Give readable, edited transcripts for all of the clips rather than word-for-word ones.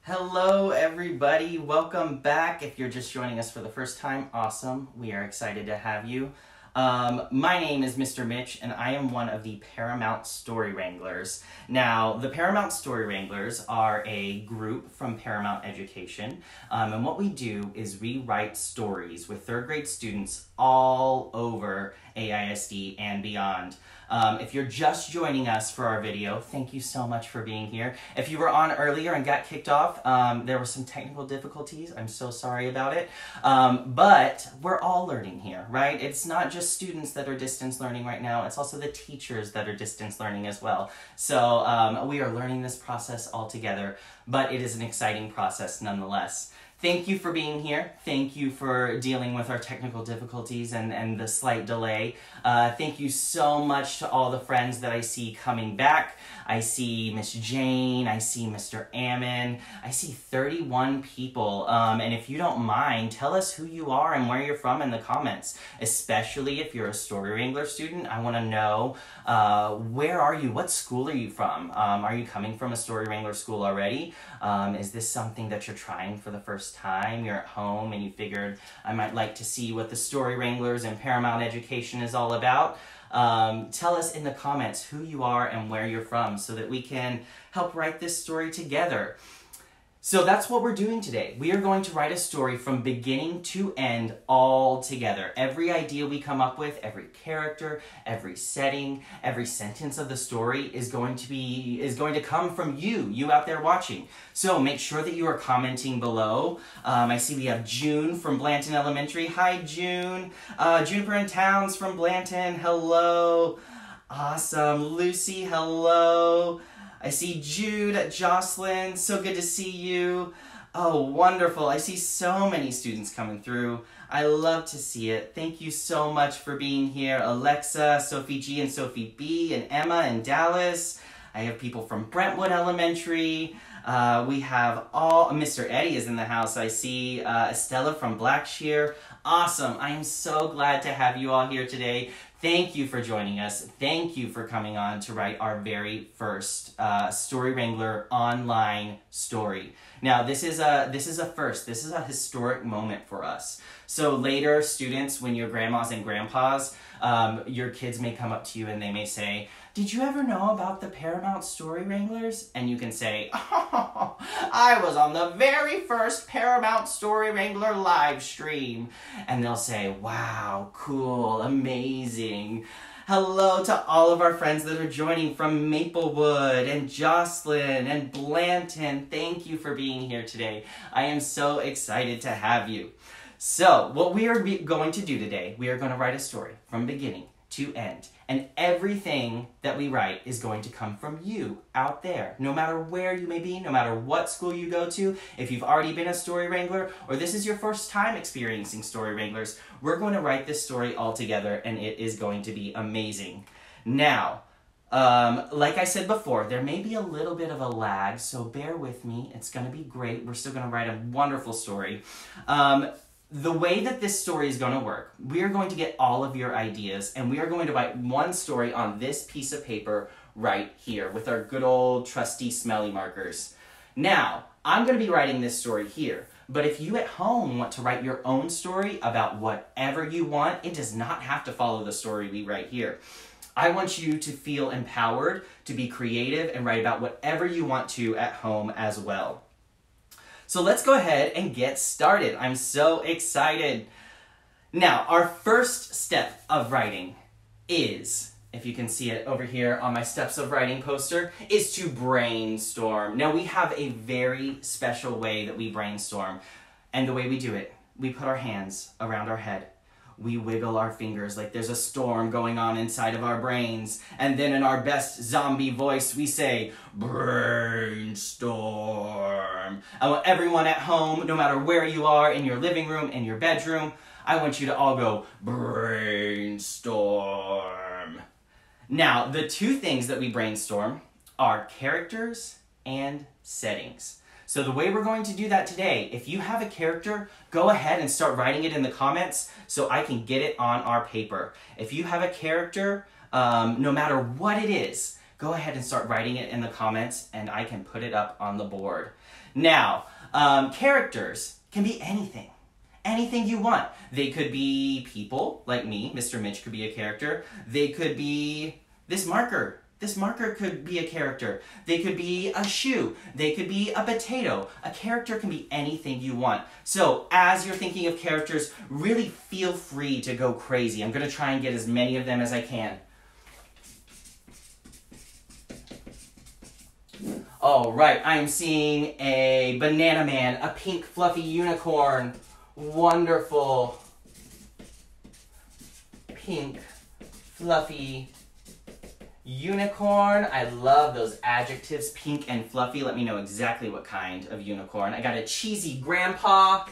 Hello everybody, welcome back. If you're just joining us for the first time, awesome. We are excited to have you. My name is Mr. Mitch and I am one of the Paramount Story Wranglers. Now, the Paramount Story Wranglers are a group from Paramount Education, and what we do is we write stories with third grade students all over AISD and beyond. If you're just joining us for our video, thank you so much for being here. If you were on earlier and got kicked off, there were some technical difficulties. I'm so sorry about it. But we're all learning here, right? It's not just students that are distance learning right now. It's also the teachers that are distance learning as well. So we are learning this process all together, but it is an exciting process nonetheless. Thank you for being here. Thank you for dealing with our technical difficulties and the slight delay. Thank you so much to all the friends that I see coming back. I see Miss Jane, I see Mr. Ammon, I see 31 people. And if you don't mind, tell us who you are and where you're from in the comments. Especially if you're a Story Wrangler student, I want to know where are you? What school are you from? Are you coming from a Story Wrangler school already? Is this something that you're trying for the first time? You're at home and you figured I might like to see what the Story Wranglers and Paramount Education is all about. Tell us in the comments who you are and where you're from so that we can help write this story together. So that's what we're doing today. We are going to write a story from beginning to end all together. Every idea we come up with, every character, every setting, every sentence of the story is going to come from you out there watching. So make sure that you are commenting below. I see we have June from Blanton Elementary. Hi, June. Juniper and Towns from Blanton. Hello. Awesome. Lucy, hello. I see Jude, Jocelyn, so good to see you. Oh, wonderful. I see so many students coming through. I love to see it. Thank you so much for being here. Alexa, Sophie G and Sophie B, and Emma and Dallas. I have people from Brentwood Elementary. We have Mr. Eddie is in the house. I see Estella from Blackshear. Awesome. I am so glad to have you all here today. Thank you for joining us. Thank you for coming on to write our very first Story Wrangler online story. Now, this is a first. This is a historic moment for us. So later, students, when your grandmas and grandpas, your kids may come up to you and they may say, "Did you ever know about the Paramount Story Wranglers?" And you can say, "Oh, I was on the very first Paramount Story Wrangler live stream." And they'll say, "Wow, cool, amazing." Hello to all of our friends that are joining from Maplewood and Jocelyn and Blanton. Thank you for being here today. I am so excited to have you. So, what we are going to do today, we are going to write a story from beginning to end. And everything that we write is going to come from you out there. No matter where you may be, no matter what school you go to, if you've already been a Story Wrangler, or this is your first time experiencing Story Wranglers, we're going to write this story all together and it is going to be amazing. Now, like I said before, there may be a little bit of a lag, so bear with me. It's going to be great. We're still going to write a wonderful story. The way that this story is going to work, we are going to get all of your ideas and we are going to write one story on this piece of paper right here with our good old trusty smelly markers. Now, I'm going to be writing this story here, but if you at home want to write your own story about whatever you want, it does not have to follow the story we write here. I want you to feel empowered, to be creative, and write about whatever you want to at home as well. So let's go ahead and get started. I'm so excited. Now, our first step of writing is, if you can see it over here on my Steps of Writing poster, is to brainstorm. Now, we have a very special way that we brainstorm. And the way we do it, we put our hands around our head. We wiggle our fingers like there's a storm going on inside of our brains. And then in our best zombie voice, we say, brainstorm. I want everyone at home, no matter where you are, in your living room, in your bedroom, I want you to all go, brainstorm. Now, the two things that we brainstorm are characters and settings. So the way we're going to do that today, if you have a character, go ahead and start writing it in the comments so I can get it on our paper. If you have a character, no matter what it is, go ahead and start writing it in the comments and I can put it up on the board. Now, characters can be anything. Anything you want. They could be people, like me. Mr. Mitch could be a character. They could be this marker. This marker could be a character. They could be a shoe. They could be a potato. A character can be anything you want. So as you're thinking of characters, really feel free to go crazy. I'm going to try and get as many of them as I can. All right, I'm seeing a banana man, a pink fluffy unicorn. Wonderful. Pink fluffy unicorn. I love those adjectives, pink and fluffy. Let me know exactly what kind of unicorn. I got a cheesy grandpa.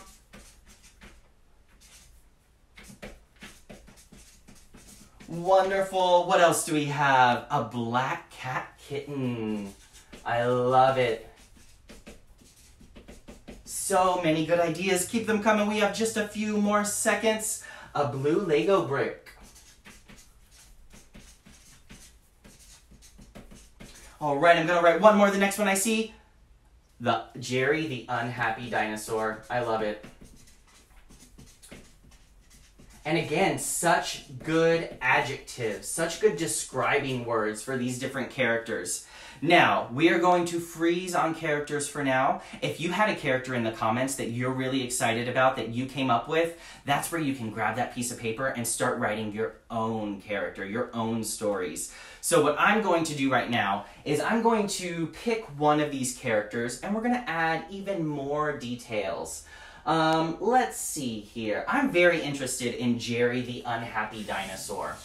Wonderful. What else do we have? A black cat kitten. I love it. So many good ideas. Keep them coming. We have just a few more seconds. A blue Lego brick. All right, I'm going to write one more. The next one I see, Jerry the unhappy dinosaur. I love it. And again, such good adjectives, such good describing words for these different characters. Now, we are going to freeze on characters for now. If you had a character in the comments that you're really excited about, that you came up with, that's where you can grab that piece of paper and start writing your own character, your own stories. So what I'm going to do right now is I'm going to pick one of these characters and we're going to add even more details. Let's see here. I'm very interested in Jerry the unhappy dinosaur.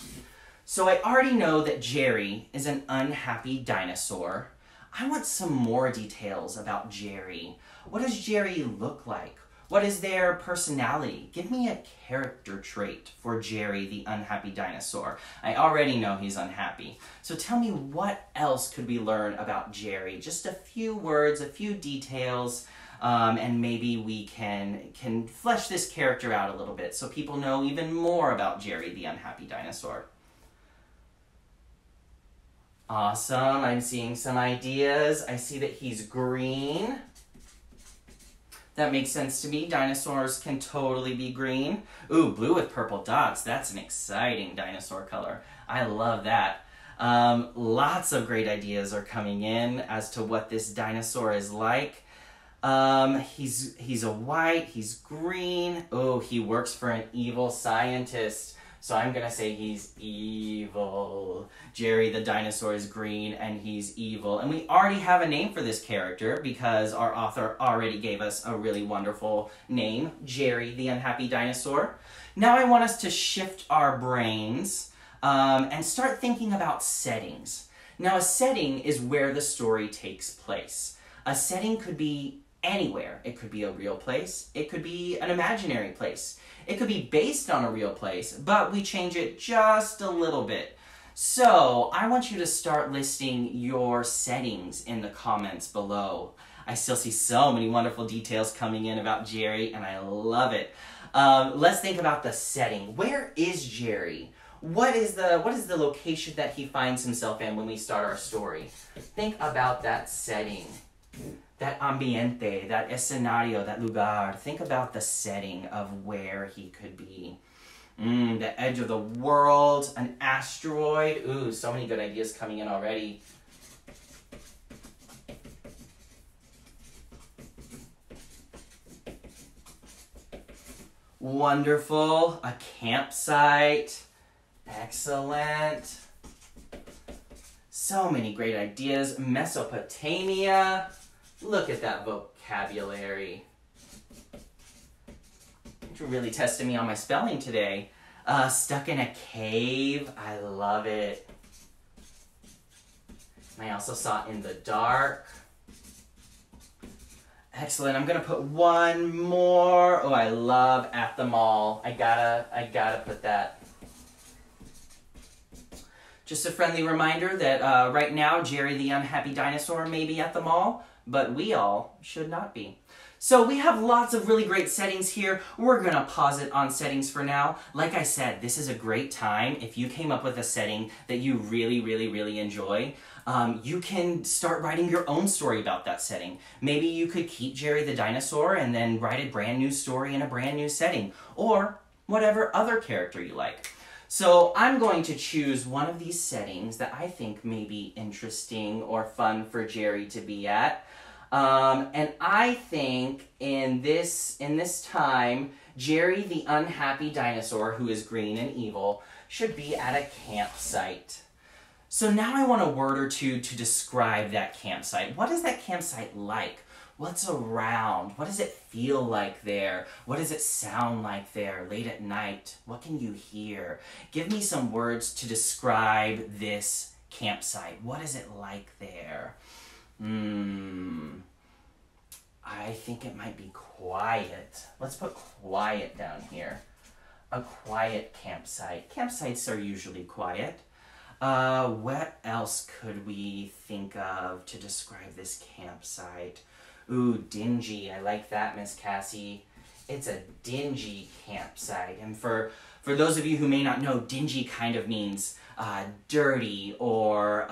So I already know that Jerry is an unhappy dinosaur. I want some more details about Jerry. What does Jerry look like? What is their personality? Give me a character trait for Jerry the unhappy dinosaur. I already know he's unhappy. So tell me, what else could we learn about Jerry? Just a few words, a few details, and maybe we can flesh this character out a little bit so people know even more about Jerry the unhappy dinosaur. Awesome, I'm seeing some ideas. I see that he's green. That makes sense to me. Dinosaurs can totally be green. Ooh, blue with purple dots. That's an exciting dinosaur color. I love that. Lots of great ideas are coming in as to what this dinosaur is like. He's a white, he's green. Oh, he works for an evil scientist. So I'm going to say he's evil. Jerry the dinosaur is green and he's evil. And we already have a name for this character because our author already gave us a really wonderful name, Jerry the unhappy dinosaur. Now I want us to shift our brains and start thinking about settings. Now a setting is where the story takes place. A setting could be anywhere. It could be a real place. It could be an imaginary place. It could be based on a real place, but we change it just a little bit. So I want you to start listing your settings in the comments below. I still see so many wonderful details coming in about Jerry, and I love it. Let's think about the setting. Where is Jerry? What is the location that he finds himself in when we start our story? Think about that setting. That ambiente, that escenario, that lugar. Think about the setting of where he could be. The edge of the world, an asteroid. Ooh, so many good ideas coming in already. Wonderful. A campsite. Excellent. So many great ideas. Mesopotamia. Look at that vocabulary. You're really testing me on my spelling today. Stuck in a cave. I love it. I also saw in the dark. Excellent. I'm gonna put one more. Oh, I love at the mall. I gotta put that. Just a friendly reminder that right now Jerry the unhappy dinosaur may be at the mall, but we all should not be. So we have lots of really great settings here. We're going to pause it on settings for now. Like I said, this is a great time if you came up with a setting that you really, really, really enjoy. You can start writing your own story about that setting. Maybe you could keep Jerry the dinosaur and then write a brand new story in a brand new setting, or whatever other character you like. So I'm going to choose one of these settings that I think may be interesting or fun for Jerry to be at. And I think in this time, Jerry the unhappy dinosaur, who is green and evil, should be at a campsite. So now I want a word or two to describe that campsite. What is that campsite like? What's around? What does it feel like there? What does it sound like there late at night? What can you hear? Give me some words to describe this campsite. What is it like there? I think it might be quiet. Let's put quiet down here. A quiet campsite. Campsites are usually quiet. What else could we think of to describe this campsite? Ooh, dingy. I like that, Miss Cassie. It's a dingy campsite. And for those of you who may not know, dingy kind of means dirty or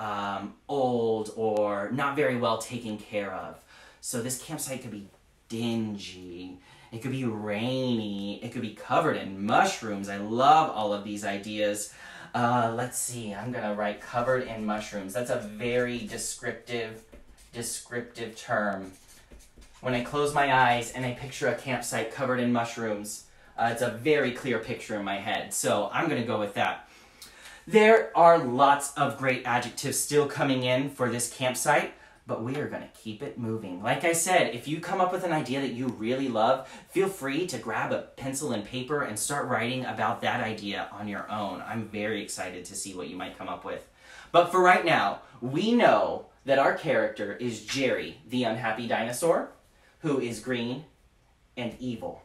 old or not very well taken care of. So this campsite could be dingy. It could be rainy. It could be covered in mushrooms. I love all of these ideas. Let's see. I'm going to write covered in mushrooms. That's a very descriptive term. When I close my eyes and I picture a campsite covered in mushrooms, it's a very clear picture in my head. So I'm going to go with that. There are lots of great adjectives still coming in for this campsite, but we are going to keep it moving. Like I said, if you come up with an idea that you really love, feel free to grab a pencil and paper and start writing about that idea on your own. I'm very excited to see what you might come up with. But for right now, we know that our character is Jerry, the unhappy dinosaur, who is green and evil.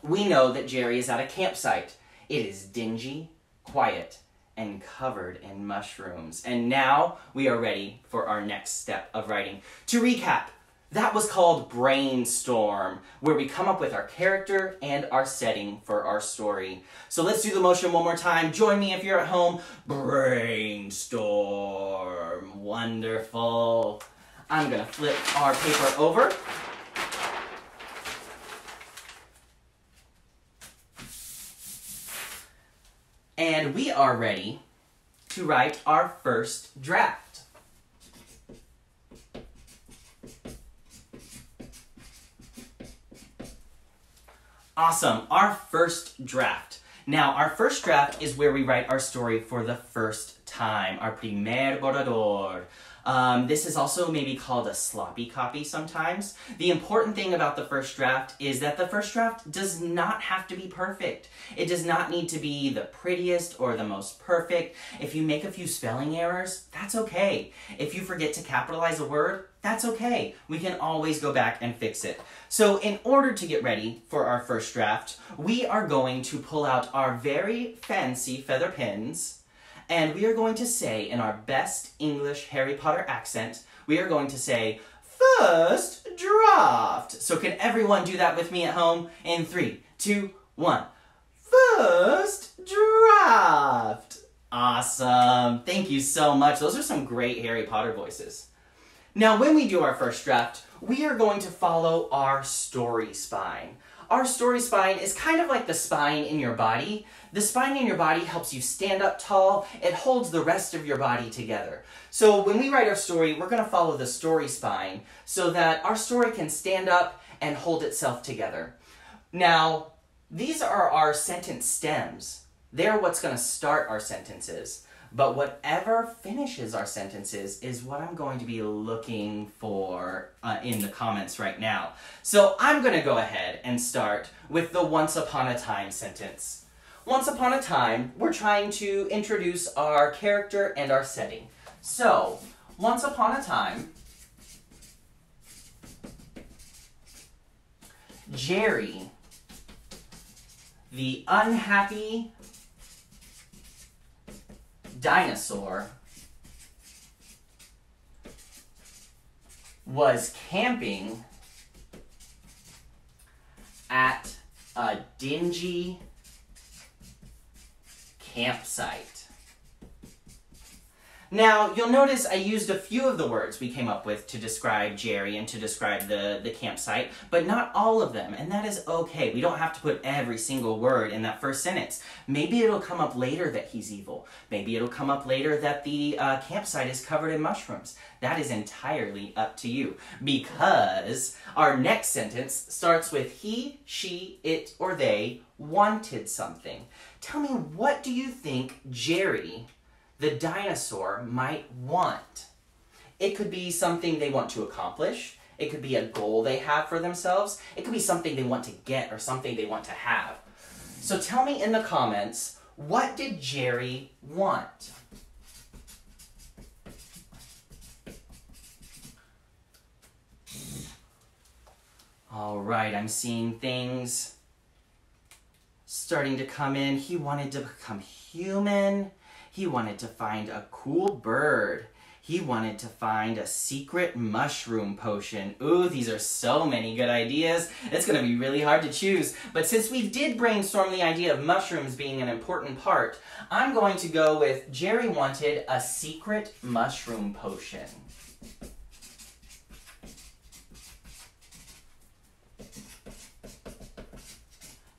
We know that Jerry is at a campsite. It is dingy, quiet, and covered in mushrooms. And now we are ready for our next step of writing. To recap, that was called brainstorm, where we come up with our character and our setting for our story. So let's do the motion one more time. Join me if you're at home. Brainstorm. Wonderful. I'm gonna flip our paper over. And we are ready to write our first draft. Awesome, our first draft. Now, our first draft is where we write our story for the first time, our primer borrador. This is also maybe called a sloppy copy sometimes. The important thing about the first draft is that the first draft does not have to be perfect. It does not need to be the prettiest or the most perfect. If you make a few spelling errors, that's okay. If you forget to capitalize a word, that's okay. We can always go back and fix it. So in order to get ready for our first draft, we are going to pull out our very fancy feather pens. And we are going to say, in our best English Harry Potter accent, we are going to say, first draft. So can everyone do that with me at home? In 3, 2, 1. First draft. Awesome. Thank you so much. Those are some great Harry Potter voices. Now, when we do our first draft, we are going to follow our story spine. Our story spine is kind of like the spine in your body. The spine in your body helps you stand up tall. It holds the rest of your body together. So when we write our story, we're going to follow the story spine so that our story can stand up and hold itself together. Now, these are our sentence stems. They're what's going to start our sentences. But whatever finishes our sentences is what I'm going to be looking for in the comments right now. So I'm going to go ahead and start with the once upon a time sentence. Once upon a time, we're trying to introduce our character and our setting. So, once upon a time, Jerry, the unhappy dinosaur, was camping at a dingy campsite. Now, you'll notice I used a few of the words we came up with to describe Jerry and to describe the campsite, but not all of them, and that is okay. We don't have to put every single word in that first sentence. Maybe it'll come up later that he's evil. Maybe it'll come up later that the campsite is covered in mushrooms. That is entirely up to you, because our next sentence starts with he, she, it, or they wanted something. Tell me, what do you think Jerry the dinosaur might want? It could be something they want to accomplish. It could be a goal they have for themselves. It could be something they want to get or something they want to have. So tell me in the comments, what did Jerry want? All right, I'm seeing things starting to come in. He wanted to become human. He wanted to find a cool bird. He wanted to find a secret mushroom potion. Ooh, these are so many good ideas. It's going to be really hard to choose. But since we did brainstorm the idea of mushrooms being an important part, I'm going to go with Jerry wanted a secret mushroom potion.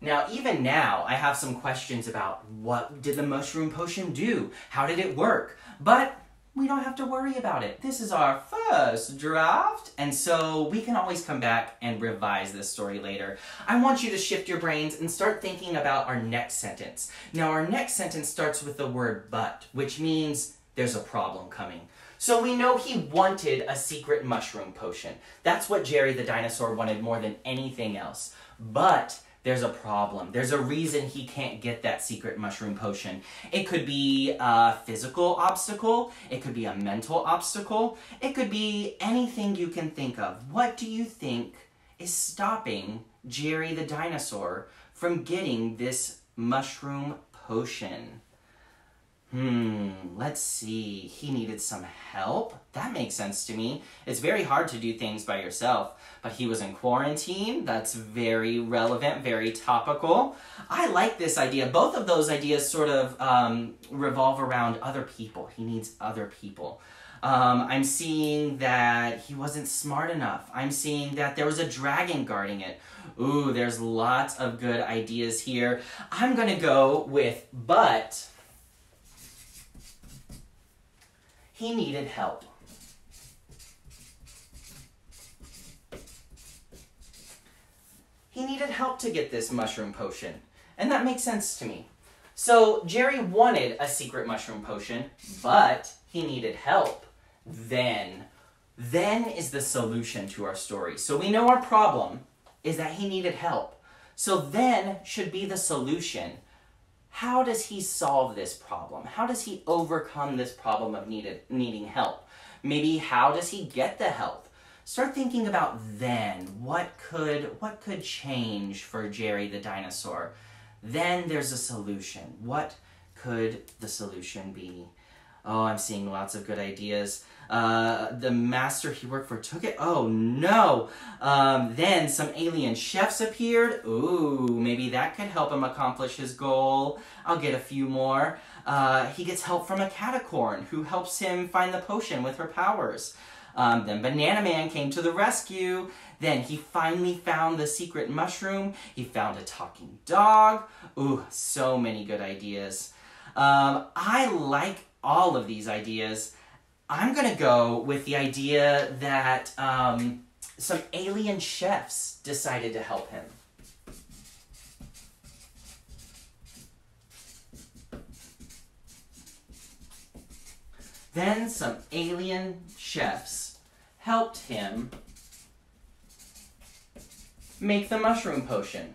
Now, even now, I have some questions about what did the mushroom potion do? How did it work? But we don't have to worry about it. This is our first draft, and so we can always come back and revise this story later. I want you to shift your brains and start thinking about our next sentence. Now, our next sentence starts with the word but, which means there's a problem coming. So we know he wanted a secret mushroom potion. That's what Jerry the dinosaur wanted more than anything else. But there's a problem. There's a reason he can't get that secret mushroom potion. It could be a physical obstacle. It could be a mental obstacle. It could be anything you can think of. What do you think is stopping Jerry the dinosaur from getting this mushroom potion? Let's see. He needed some help? That makes sense to me. It's very hard to do things by yourself, but he was in quarantine. That's very relevant, very topical. I like this idea. Both of those ideas sort of revolve around other people. He needs other people. I'm seeing that he wasn't smart enough. I'm seeing that there was a dragon guarding it. Ooh, there's lots of good ideas here. I'm gonna go with but he needed help. He needed help to get this mushroom potion, and that makes sense to me. So Jerry wanted a secret mushroom potion, but he needed help. Then is the solution to our story. So we know our problem is that he needed help. So then should be the solution. How does he solve this problem? How does he overcome this problem of needing help? Maybe how does he get the help? Start thinking about then. What could change for Jerry the dinosaur? Then there's a solution. What could the solution be? Oh, I'm seeing lots of good ideas. The master he worked for took it. Oh, no. Then some alien chefs appeared. Ooh, maybe that could help him accomplish his goal. I'll get a few more. He gets help from a catacorn who helps him find the potion with her powers. Then Banana Man came to the rescue. Then he finally found the secret mushroom. He found a talking dog. Ooh, so many good ideas. I like all of these ideas. I'm gonna go with the idea that some alien chefs decided to help him. Then some alien chefs helped him make the mushroom potion.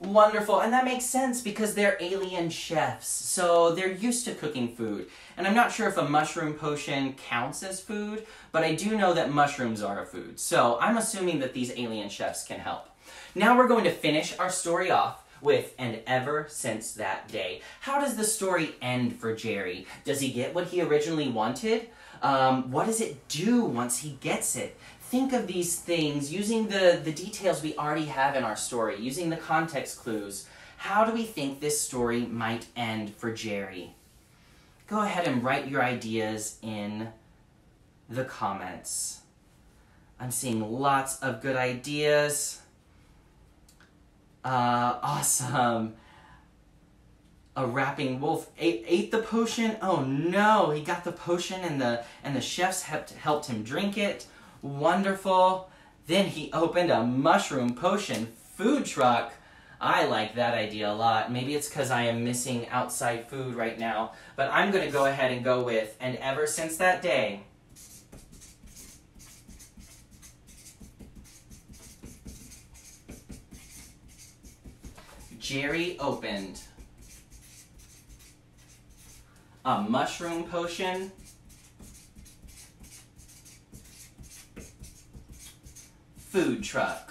Wonderful, and that makes sense because they're alien chefs, so they're used to cooking food. And I'm not sure if a mushroom potion counts as food, but I do know that mushrooms are a food. So I'm assuming that these alien chefs can help. Now we're going to finish our story off with "and ever since that day." How does the story end for Jerry? Does he get what he originally wanted? What does it do once he gets it? Think of these things using the details we already have in our story, using the context clues. How do we think this story might end for Jerry? Go ahead and write your ideas in the comments. I'm seeing lots of good ideas. Awesome. A rapping wolf ate the potion. Oh no, he got the potion and the chefs helped him drink it. Wonderful. Then he opened a mushroom potion food truck. I like that idea a lot. Maybe it's because I am missing outside food right now, but I'm going to go ahead and go with, and ever since that day, Jerry opened a mushroom potion food truck.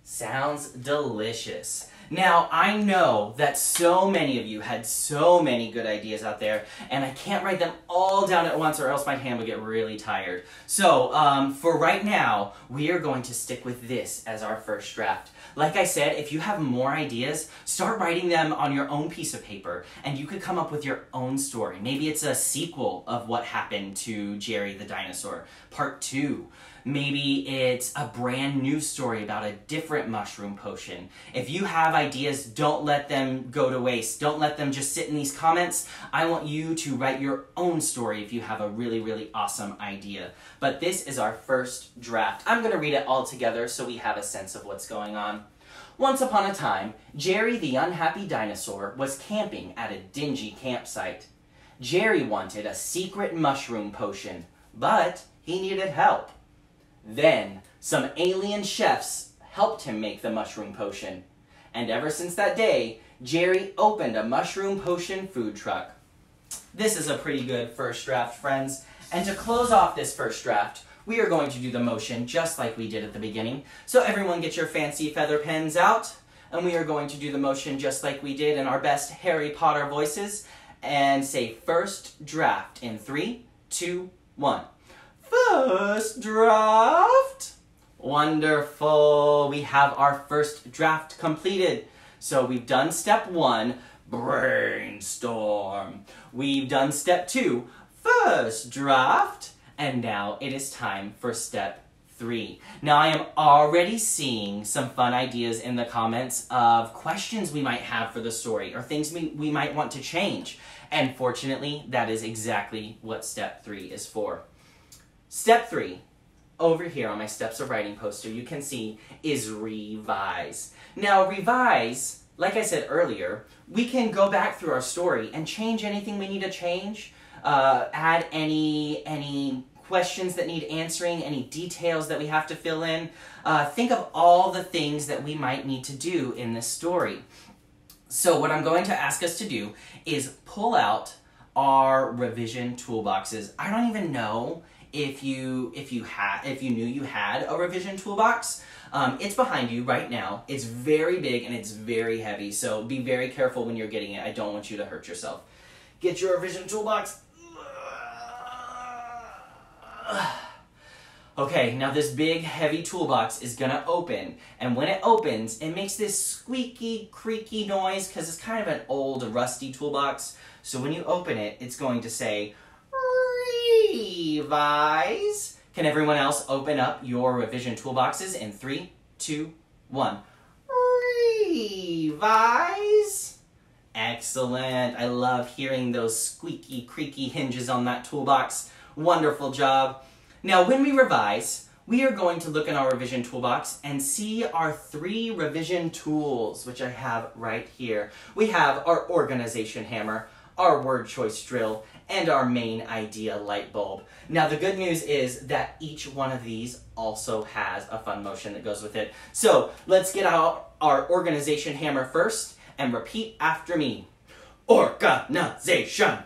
Sounds delicious. Now, I know that so many of you had so many good ideas out there, and I can't write them all down at once or else my hand would get really tired. So, for right now, we are going to stick with this as our first draft. Like I said, if you have more ideas, start writing them on your own piece of paper, and you could come up with your own story. Maybe it's a sequel of what happened to Jerry the dinosaur, part 2. Maybe it's a brand new story about a different mushroom potion. If you have ideas, don't let them go to waste. Don't let them just sit in these comments. I want you to write your own story if you have a really, really awesome idea. But this is our first draft. I'm going to read it all together so we have a sense of what's going on. Once upon a time, Jerry the unhappy dinosaur was camping at a dingy campsite. Jerry wanted a secret mushroom potion, but he needed help. Then, some alien chefs helped him make the mushroom potion. And ever since that day, Jerry opened a mushroom potion food truck. This is a pretty good first draft, friends. And to close off this first draft, we are going to do the motion just like we did at the beginning. So everyone get your fancy feather pens out. And we are going to do the motion just like we did in our best Harry Potter voices. And say first draft in 3, 2, 1. First draft. Wonderful. We have our first draft completed. So we've done step 1, brainstorm. We've done step 2, first draft. And now it is time for step 3. Now I am already seeing some fun ideas in the comments of questions we might have for the story or things we might want to change. And fortunately, that is exactly what step 3 is for. Step 3, over here on my Steps of Writing poster, you can see is revise. Now revise, like I said earlier, we can go back through our story and change anything we need to change, add any questions that need answering, any details that we have to fill in. Think of all the things that we might need to do in this story. So what I'm going to ask us to do is pull out our revision toolboxes. I don't even know if you knew you had a revision toolbox. It's behind you right now. It's very big and it's very heavy, so be very careful when you're getting it. I don't want you to hurt yourself. Get your revision toolbox. Okay, now this big heavy toolbox is gonna open, and when it opens, it makes this squeaky, creaky noise because it's kind of an old, rusty toolbox. So when you open it, it's going to say, revise. Can everyone else open up your revision toolboxes in 3, 2, 1. Revise. Excellent. I love hearing those squeaky, creaky hinges on that toolbox. Wonderful job. Now when we revise, we are going to look in our revision toolbox and see our 3 revision tools, which I have right here. We have our organization hammer, our word choice drill, and our main idea light bulb. Now the good news is that each one of these also has a fun motion that goes with it. So let's get out our organization hammer first and repeat after me. Organization.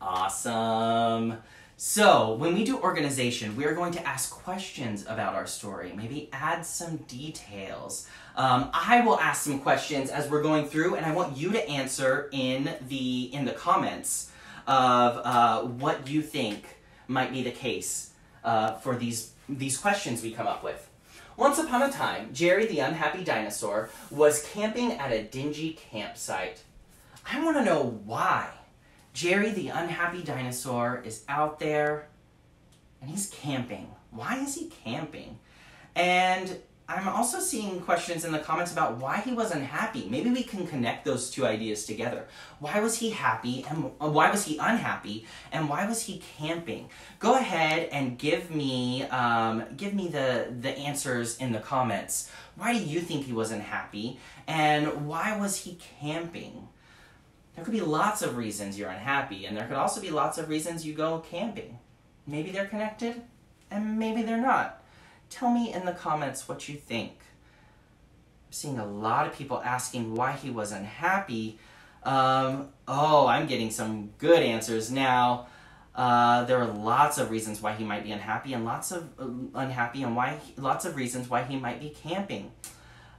Awesome. So when we do organization, we are going to ask questions about our story, maybe add some details. I will ask some questions as we're going through, and I want you to answer in the comments of what you think might be the case for these questions we come up with. Once upon a time, Jerry the unhappy dinosaur was camping at a dingy campsite. I want to know why. Jerry the unhappy dinosaur is out there and he's camping. Why is he camping? And I'm also seeing questions in the comments about why he was unhappy. Maybe we can connect those two ideas together. Why was he happy and why was he unhappy and why was he camping? Go ahead and give me the answers in the comments. Why do you think he was unhappy and why was he camping? There could be lots of reasons you're unhappy and there could also be lots of reasons you go camping. Maybe they're connected and maybe they're not. Tell me in the comments what you think. I'm seeing a lot of people asking why he was unhappy. Oh, I'm getting some good answers now. There are lots of reasons why he might be unhappy and lots of lots of reasons why he might be camping.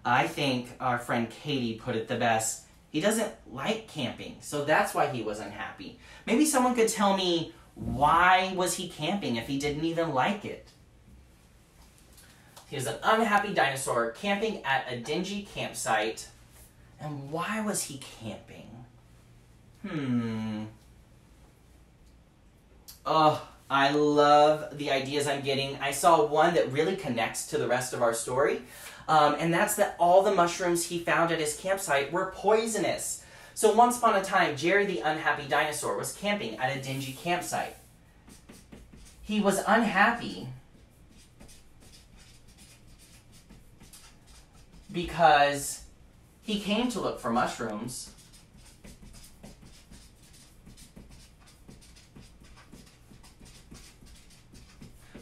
I think our friend Katie put it the best. He doesn't like camping, so that's why he was unhappy. Maybe someone could tell me why was he camping if he didn't even like it? He was an unhappy dinosaur camping at a dingy campsite. And why was he camping? Oh, I love the ideas I'm getting. I saw one that really connects to the rest of our story. And that's that all the mushrooms he found at his campsite were poisonous. So once upon a time, Jerry the unhappy dinosaur was camping at a dingy campsite. He was unhappy because he came to look for mushrooms,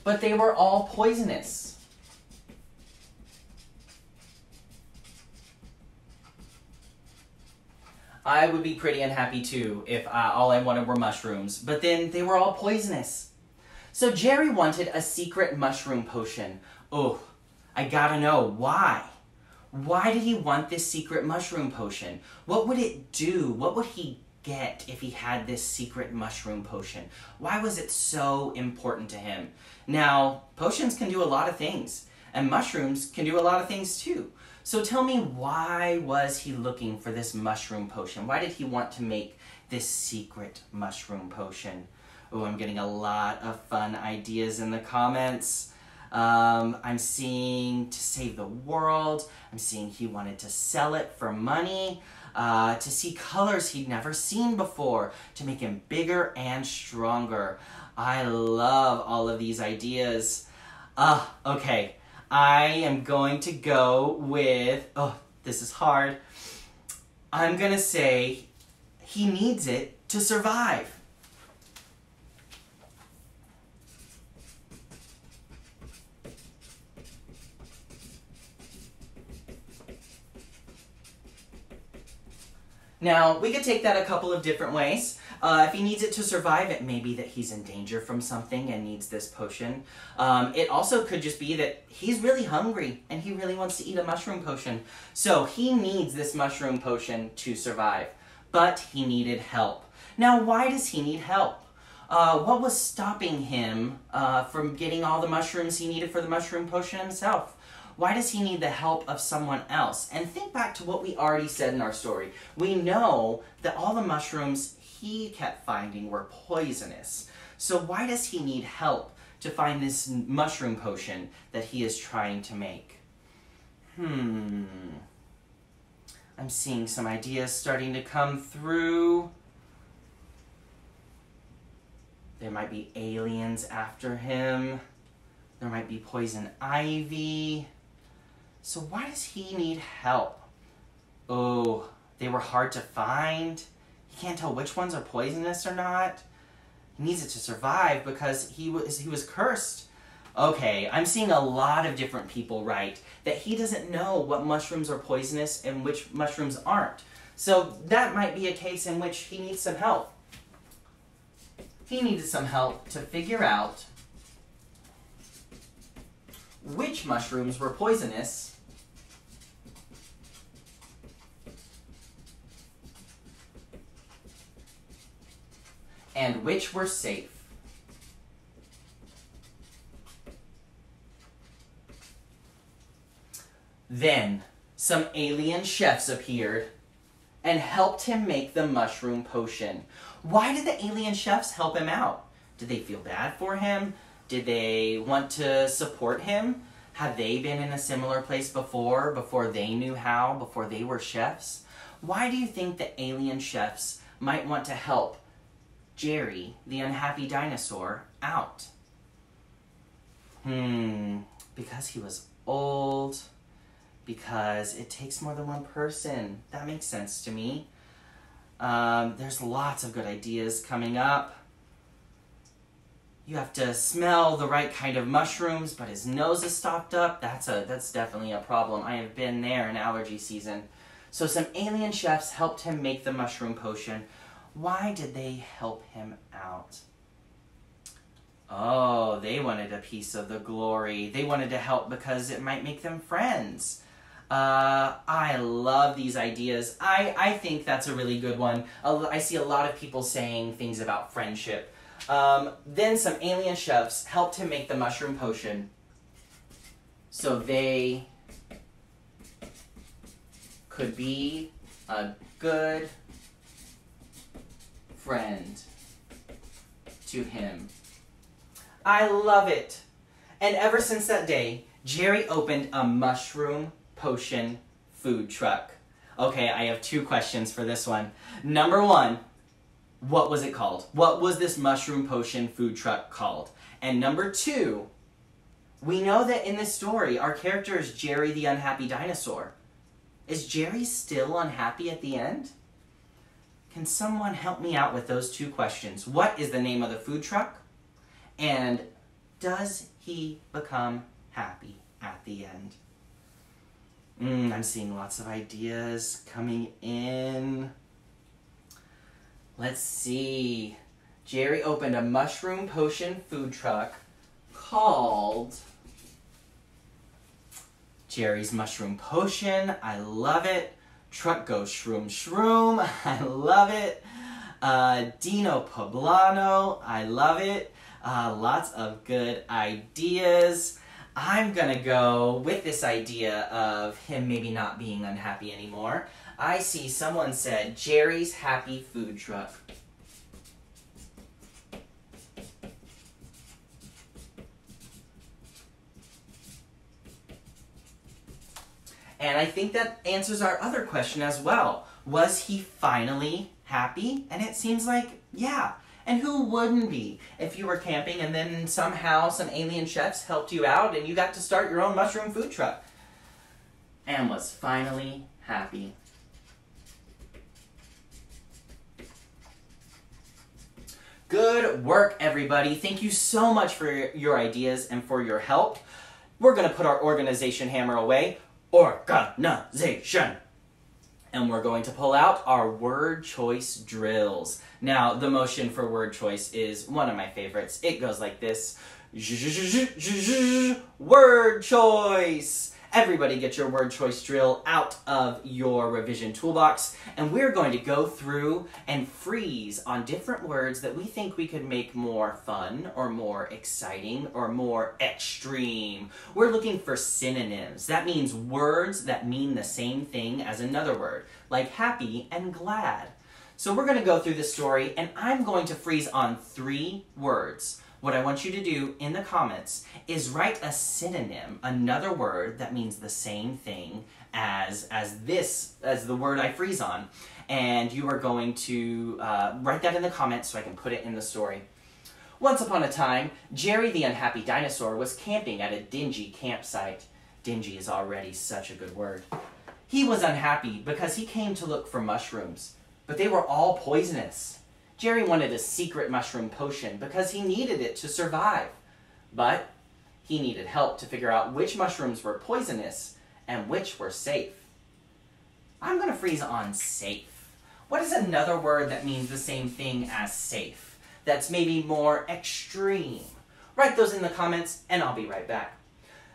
but they were all poisonous. I would be pretty unhappy too if all I wanted were mushrooms, but then they were all poisonous. So Jerry wanted a secret mushroom potion. Oh, I gotta know why. Why did he want this secret mushroom potion? What would it do? What would he get if he had this secret mushroom potion? Why was it so important to him? Now, potions can do a lot of things, and mushrooms can do a lot of things too. So tell me, why was he looking for this mushroom potion? Why did he want to make this secret mushroom potion? Oh, I'm getting a lot of fun ideas in the comments. I'm seeing to save the world. I'm seeing he wanted to sell it for money, to see colors he'd never seen before, to make him bigger and stronger. I love all of these ideas. Okay, I am going to go with, oh, this is hard. I'm gonna say he needs it to survive. Now, we could take that a couple of different ways. If he needs it to survive, it may be that he's in danger from something and needs this potion. It also could just be that he's really hungry and he really wants to eat a mushroom potion. So he needs this mushroom potion to survive, but he needed help. Now, why does he need help? What was stopping him from getting all the mushrooms he needed for the mushroom potion himself? Why does he need the help of someone else? And think back to what we already said in our story. We know that all the mushrooms he kept finding were poisonous. So why does he need help to find this mushroom potion that he is trying to make? I'm seeing some ideas starting to come through. There might be aliens after him. There might be poison ivy. So why does he need help? Oh, they were hard to find. He can't tell which ones are poisonous or not. He needs it to survive because he was cursed. Okay, I'm seeing a lot of different people write that he doesn't know what mushrooms are poisonous and which mushrooms aren't. So that might be a case in which he needs some help. He needed some help to figure out which mushrooms were poisonous and which were safe. Then some alien chefs appeared and helped him make the mushroom potion. Why did the alien chefs help him out? Did they feel bad for him? Did they want to support him? Had they been in a similar place before they knew how, before they were chefs? Why do you think the alien chefs might want to help Jerry, the unhappy dinosaur, out? Because he was old. Because it takes more than one person. That makes sense to me. There's lots of good ideas coming up. You have to smell the right kind of mushrooms, but his nose is stopped up. That's definitely a problem. I have been there in allergy season. So some alien chefs helped him make the mushroom potion. Why did they help him out? Oh, they wanted a piece of the glory. They wanted to help because it might make them friends. I love these ideas. I think that's a really good one. I see a lot of people saying things about friendship. Then some alien chefs helped him make the mushroom potion so they could be a good friend to him. I love it. And ever since that day, Jerry opened a mushroom potion food truck. Okay, I have 2 questions for this one. Number 1, what was it called? What was this mushroom potion food truck called? And number 2, we know that in this story, our character is Jerry the unhappy dinosaur. Is Jerry still unhappy at the end? Can someone help me out with those 2 questions? What is the name of the food truck? And does he become happy at the end? I'm seeing lots of ideas coming in. Let's see. Jerry opened a mushroom potion food truck called Jerry's Mushroom Potion. I love it. Truck goes shroom shroom. I love it. Dino Poblano. I love it. Lots of good ideas. I'm gonna go with this idea of him maybe not being unhappy anymore. I see someone said Jerry's Happy Food Truck. And I think that answers our other question as well. Was he finally happy? And it seems like, yeah. And who wouldn't be if you were camping and then somehow some alien chefs helped you out and you got to start your own mushroom food truck and was finally happy. Good work, everybody. Thank you so much for your ideas and for your help. We're going to put our organization hammer away. Organization. And we're going to pull out our word choice drills. Now, the motion for word choice is one of my favorites. It goes like this. Word choice. Everybody get your word choice drill out of your revision toolbox, and we're going to go through and freeze on different words that we think we could make more fun or more exciting or more extreme. We're looking for synonyms. That means words that mean the same thing as another word, like happy and glad. So we're going to go through the story, and I'm going to freeze on 3 words. What I want you to do in the comments is write a synonym, another word that means the same thing as the word I freeze on. And you are going to write that in the comments so I can put it in the story. Once upon a time, Jerry the unhappy dinosaur was camping at a dingy campsite. Dingy is already such a good word. He was unhappy because he came to look for mushrooms, but they were all poisonous. Jerry wanted a secret mushroom potion because he needed it to survive. But he needed help to figure out which mushrooms were poisonous and which were safe. I'm going to freeze on safe. What is another word that means the same thing as safe? That's maybe more extreme. Write those in the comments and I'll be right back.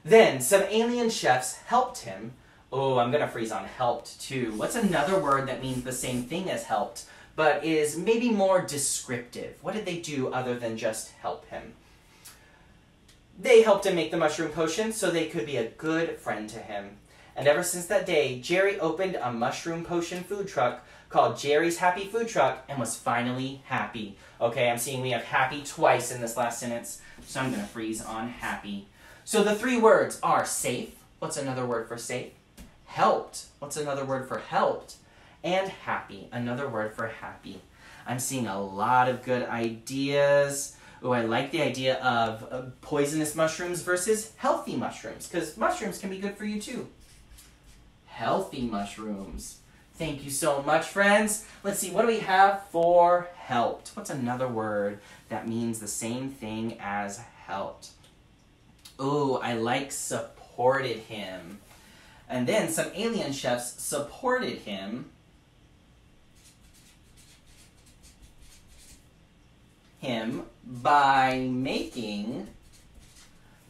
Then some alien chefs helped him. Oh, I'm going to freeze on helped too. What's another word that means the same thing as helped, but is maybe more descriptive? What did they do other than just help him? They helped him make the mushroom potion so they could be a good friend to him. And ever since that day, Jerry opened a mushroom potion food truck called Jerry's Happy Food Truck and was finally happy. Okay, I'm seeing we have happy twice in this last sentence, so I'm going to freeze on happy. So the three words are safe. What's another word for safe? Helped. What's another word for helped? And happy. Another word for happy. I'm seeing a lot of good ideas. Oh, I like the idea of poisonous mushrooms versus healthy mushrooms, because mushrooms can be good for you too. Healthy mushrooms. Thank you so much, friends. Let's see, what do we have for helped? What's another word that means the same thing as helped? Oh, I like supported him. And then some alien chefs supported him by making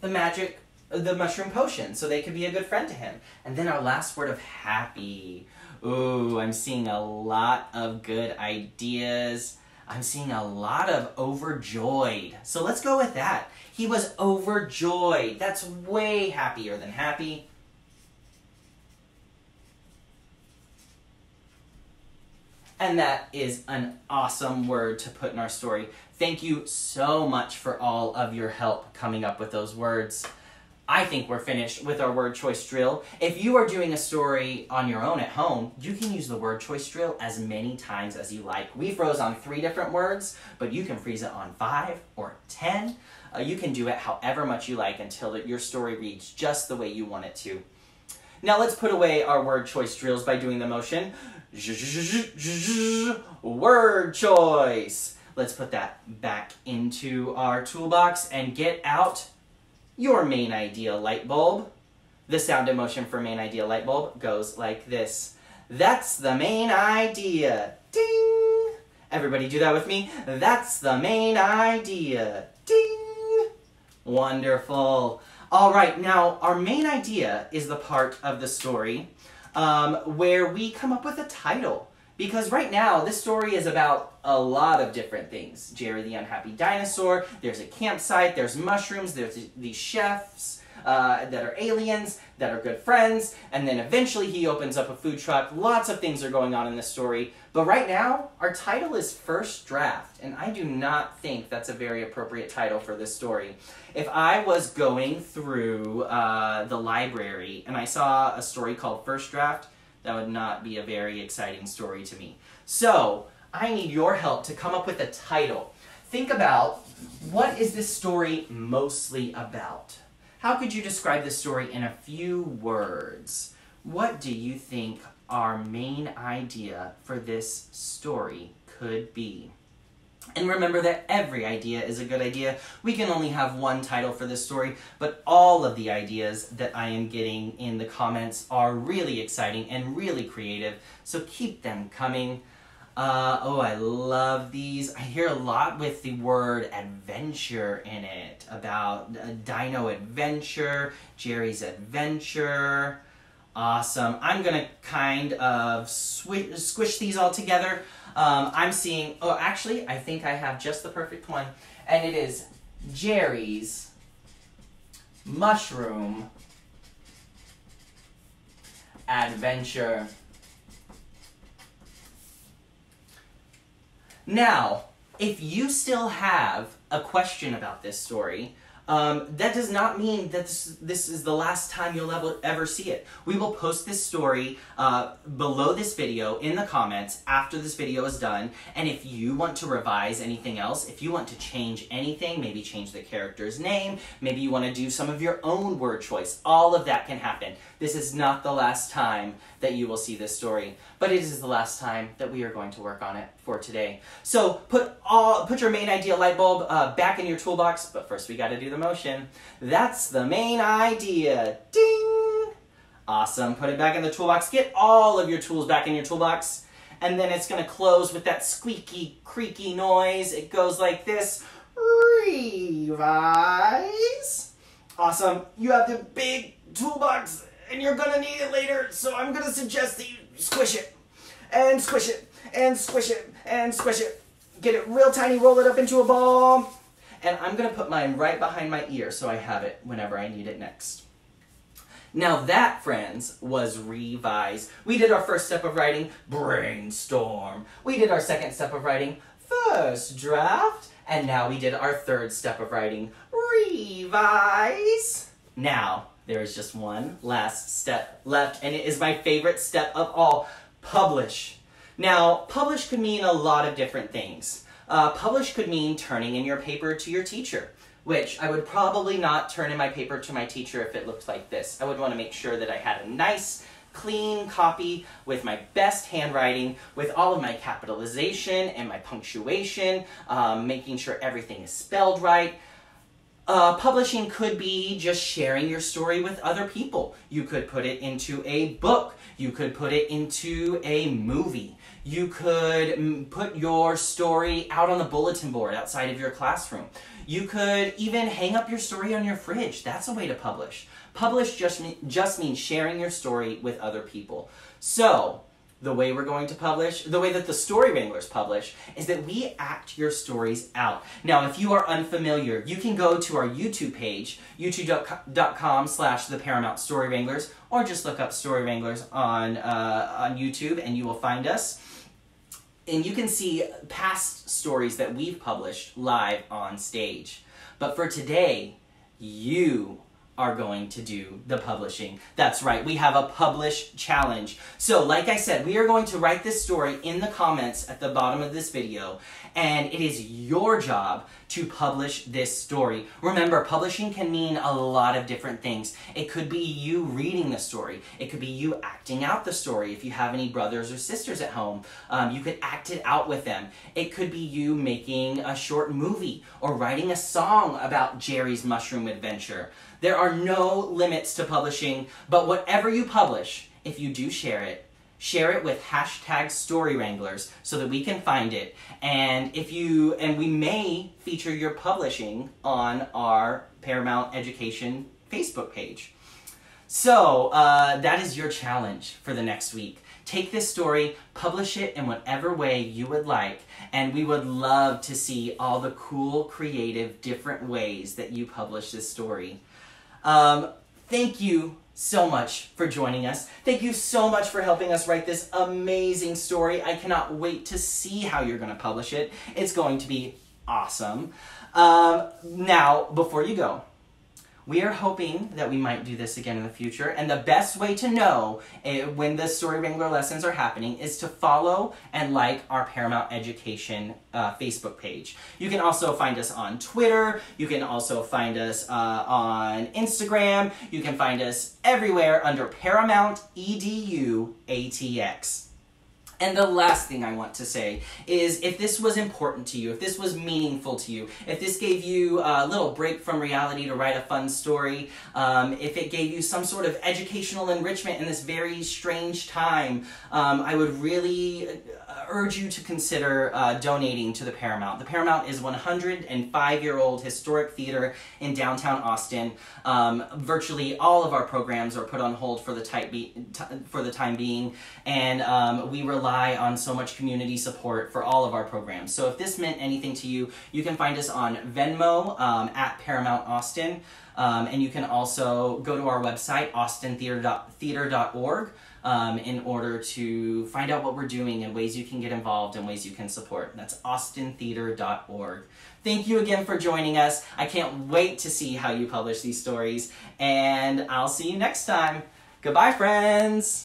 the mushroom potion, so they could be a good friend to him. And then our last word of happy. Ooh, I'm seeing a lot of good ideas. I'm seeing a lot of overjoyed. So let's go with that. He was overjoyed. That's way happier than happy. And that is an awesome word to put in our story. Thank you so much for all of your help coming up with those words. I think we're finished with our word choice drill. If you are doing a story on your own at home, you can use the word choice drill as many times as you like. We froze on 3 different words, but you can freeze it on 5 or 10. You can do it however much you like until your story reads just the way you want it to. Now let's put away our word choice drills by doing the motion. Word choice. Let's put that back into our toolbox and get out your main idea light bulb. The sound and motion for main idea light bulb goes like this. That's the main idea. Ding! Everybody do that with me. That's the main idea. Ding! Wonderful. All right, now our main idea is the part of the story where we come up with a title. Because right now, this story is about a lot of different things. Jerry the Unhappy Dinosaur, there's a campsite, there's mushrooms, there's these chefs that are aliens, that are good friends, and then eventually he opens up a food truck. Lots of things are going on in this story. But right now, our title is First Draft, and I do not think that's a very appropriate title for this story. If I was going through the library and I saw a story called First Draft, that would not be a very exciting story to me. So, I need your help to come up with a title. Think about, what is this story mostly about? How could you describe this story in a few words? What do you think our main idea for this story could be? And remember that every idea is a good idea. We can only have one title for this story, but all of the ideas that I am getting in the comments are really exciting and really creative, so keep them coming. Oh, I love these. I hear a lot with the word adventure in it, about Dino Adventure, Jerry's Adventure. Awesome. I'm going to kind of squish these all together. I'm seeing, oh, actually, I think I have just the perfect one. And it is Jerry's Mushroom Adventure. Now, if you still have a question about this story, that does not mean that this is the last time you'll ever see it. We will post this story below this video in the comments after this video is done. And if you want to revise anything else, if you want to change anything, maybe change the character's name, maybe you want to do some of your own word choice, all of that can happen. This is not the last time that you will see this story, but it is the last time that we are going to work on it for today. So put your main idea light bulb back in your toolbox, but first we got to do the motion. That's the main idea. Ding! Awesome. Put it back in the toolbox. Get all of your tools back in your toolbox, and then it's going to close with that squeaky, creaky noise. It goes like this. Revise. Awesome. You have the big toolbox, and you're going to need it later, so I'm going to suggest that you squish it, and squish it, and squish it, and squish it. Get it real tiny, roll it up into a ball, and I'm going to put mine right behind my ear so I have it whenever I need it next. Now that, friends, was revise. We did our first step of writing, brainstorm. We did our second step of writing, first draft. And now we did our third step of writing, revise. Now, there is just one last step left, and it is my favorite step of all, publish. Now, publish could mean a lot of different things. Publish could mean turning in your paper to your teacher, which I would probably not turn in my paper to my teacher if it looked like this. I would want to make sure that I had a nice, clean copy with my best handwriting, with all of my capitalization and my punctuation, making sure everything is spelled right. Publishing could be just sharing your story with other people. You could put it into a book. You could put it into a movie. You could put your story out on the bulletin board outside of your classroom. You could even hang up your story on your fridge. That's a way to publish. Publish just means sharing your story with other people. So, the way we're going to publish, the way that the Story Wranglers publish, is that we act your stories out. Now, if you are unfamiliar, you can go to our YouTube page, youtube.com/the Paramount Story Wranglers, or just look up Story Wranglers on YouTube and you will find us. And you can see past stories that we've published live on stage. But for today, you are going to do the publishing. That's right, we have a publish challenge. So like I said, we are going to write this story in the comments at the bottom of this video, and it is your job to publish this story. Remember, publishing can mean a lot of different things. It could be you reading the story. It could be you acting out the story. If you have any brothers or sisters at home, you could act it out with them. It could be you making a short movie or writing a song about Jerry's mushroom adventure. There are no limits to publishing, but whatever you publish, if you do share it with hashtag Story Wranglers so that we can find it. And we may feature your publishing on our Paramount Education Facebook page. So that is your challenge for the next week. Take this story, publish it in whatever way you would like, and we would love to see all the cool, creative, different ways that you publish this story. Thank you so much for joining us. Thank you so much for helping us write this amazing story. I cannot wait to see how you're going to publish it. It's going to be awesome. Now, before you go, we are hoping that we might do this again in the future, and the best way to know when the Story Wrangler lessons are happening is to follow and like our Paramount Education Facebook page. You can also find us on Twitter. You can also find us on Instagram. You can find us everywhere under Paramount EDU ATX. And the last thing I want to say is, if this was important to you, if this was meaningful to you, if this gave you a little break from reality to write a fun story, if it gave you some sort of educational enrichment in this very strange time, I would really urge you to consider donating to the Paramount. The Paramount is a 105-year-old historic theater in downtown Austin. Virtually all of our programs are put on hold for the time being, and we rely on so much community support for all of our programs. So if this meant anything to you, you can find us on Venmo at Paramount Austin, and you can also go to our website, austintheater.org, in order to find out what we're doing and ways you can get involved and ways you can support. That's austintheater.org. Thank you again for joining us. I can't wait to see how you publish these stories, and I'll see you next time. Goodbye, friends!